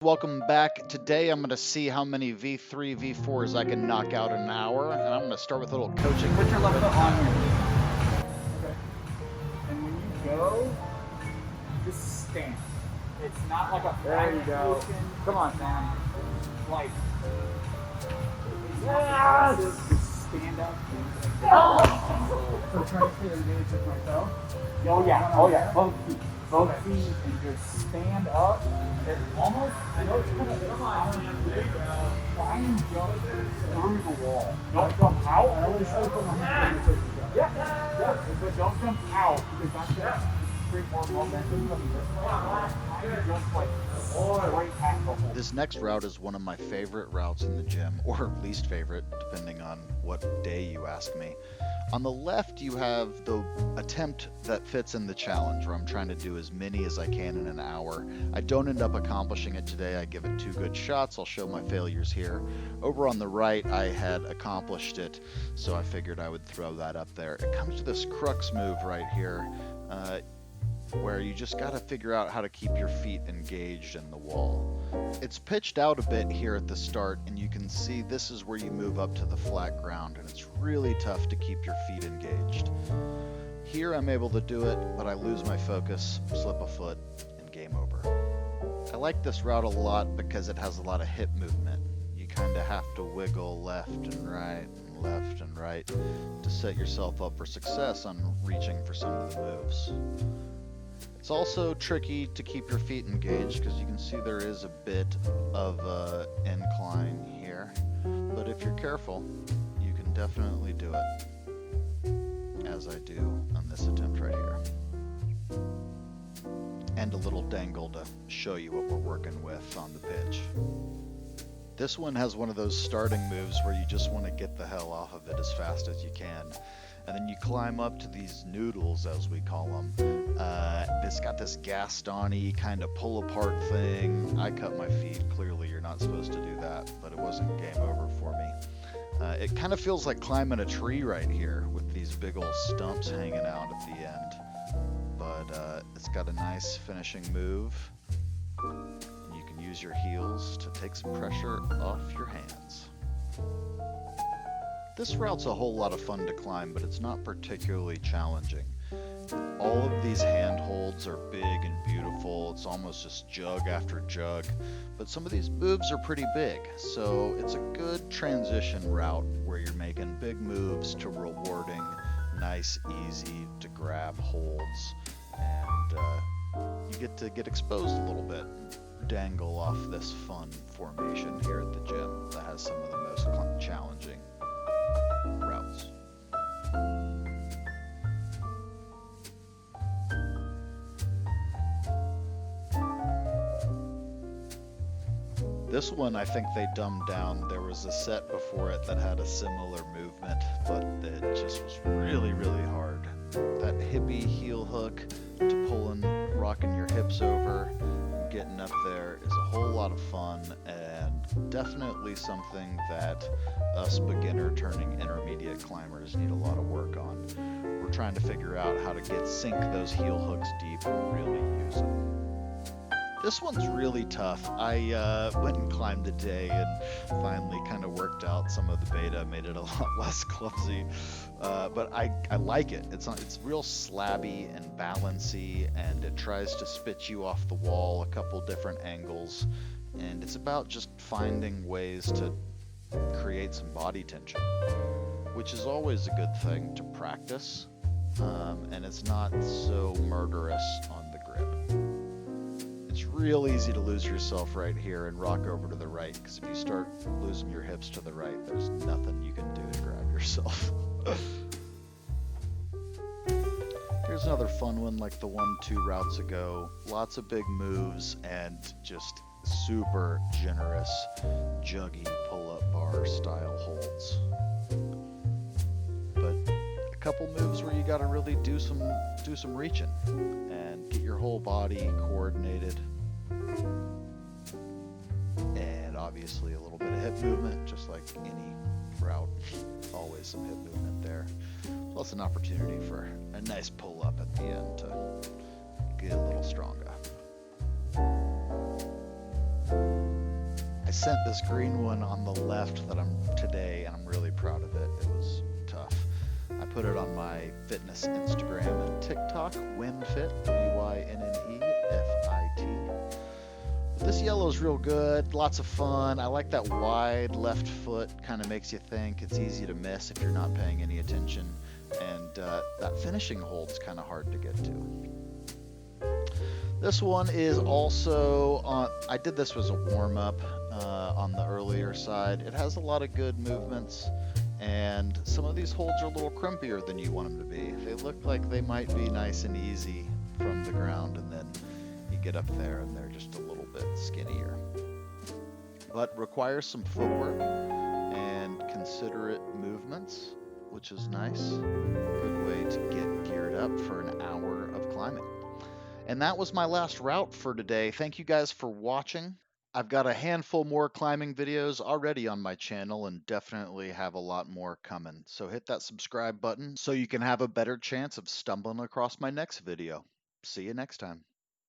Welcome back. Today I'm going to see how many V3, V4s I can knock out in an hour, and I'm going to start with a little coaching. Put your left foot on your knee. Okay. And when you go, just stand. It's not like a There you go. position. Come on, man. Like, Yes! just stand up. So try to stay engaged with my toe. Oh yeah. Both feet, and just stand up. It almost, I know it's kind of try and jump through the wall. Don't jump out. I always try to put my hand on the toe. Yeah. But don't jump out because that's gonna create more momentum from this way. Try and jump like straight past the hole. This next route is one of my favorite routes in the gym, or least favorite, depending on what day you ask me. On the left, you have the attempt that fits in the challenge, where I'm trying to do as many as I can in an hour. I don't end up accomplishing it today. I give it 2 good shots. I'll show my failures here. Over on the right, I had accomplished it, so I figured I would throw that up there. It comes to this crux move right here, where you just got to figure out how to keep your feet engaged in the wall. It's pitched out a bit here at the start, and you can see this is where you move up to the flat ground, and it's really tough to keep your feet engaged. Here I'm able to do it, but I lose my focus, slip a foot, and game over. I like this route a lot because it has a lot of hip movement. You kind of have to wiggle left and right and left and right to set yourself up for success on reaching for some of the moves. It's also tricky to keep your feet engaged because you can see there is a bit of incline here, but if you're careful, you can definitely do it, as I do on this attempt right here. And a little dangle to show you what we're working with on the pitch. This one has one of those starting moves where you just want to get the hell off of it as fast as you can. And then you climb up to these noodles, as we call them. It's got this Gaston-y kind of pull apart thing. I cut my feet. Clearly you're not supposed to do that, but it wasn't game over for me. It kind of feels like climbing a tree right here with these big old stumps hanging out at the end. But it's got a nice finishing move. You can use your heels to take some pressure off your hands. This route's a whole lot of fun to climb, but it's not particularly challenging. All of these handholds are big and beautiful. It's almost just jug after jug, but some of these moves are pretty big, so it's a good transition route where you're making big moves to rewarding, nice, easy to grab holds, and you get to get exposed a little bit, dangle off this fun formation here at the gym that has some of the most challenging routes. This one I think they dumbed down. There was a set before it that had a similar movement, but it just was really, really hard. That hippie heel hook to pulling, rocking your hips over, and getting up there is a whole lot of fun, and definitely something that us beginner turning intermediate climbers need a lot of work on. We're trying to figure out how to sink those heel hooks deep and really use them. This one's really tough. I went and climbed today and finally kind of worked out some of the beta, made it a lot less clumsy. But I like it. It's real slabby and balancy, and it tries to spit you off the wall a couple different angles. And it's about just finding ways to create some body tension, which is always a good thing to practice. And it's not so murderous on the grip. It's real easy to lose yourself right here and rock over to the right, because if you start losing your hips to the right, there's nothing you can do to grab yourself. Here's another fun one like the one 2 routes ago. Lots of big moves and just super generous juggy pull-up bar style holds. But a couple moves where you gotta really do some reaching and get your whole body coordinated. And obviously a little bit of hip movement, just like any route. Always some hip movement there. Plus an opportunity for a nice pull up at the end to get a little stronger. I sent this green one on the left that I'm today, and I'm really proud of it. It was tough. I put it on my fitness Instagram and TikTok, WYNNFIT, WYNNEFIT. This yellow is real good, lots of fun. I like that wide left foot, kind of makes you think. It's easy to miss if you're not paying any attention. And that finishing hold's kind of hard to get to. This one is also on, I did this as a warm-up on the earlier side. It has a lot of good movements, and some of these holds are a little crumpier than you want them to be. They look like they might be nice and easy from the ground, and then you get up there and they're just a little bit skinnier. But requires some footwork and considerate movements, which is nice. Good way to get geared up for an hour of climbing. And that was my last route for today. Thank you guys for watching. I've got a handful more climbing videos already on my channel and definitely have a lot more coming. So hit that subscribe button so you can have a better chance of stumbling across my next video. See you next time.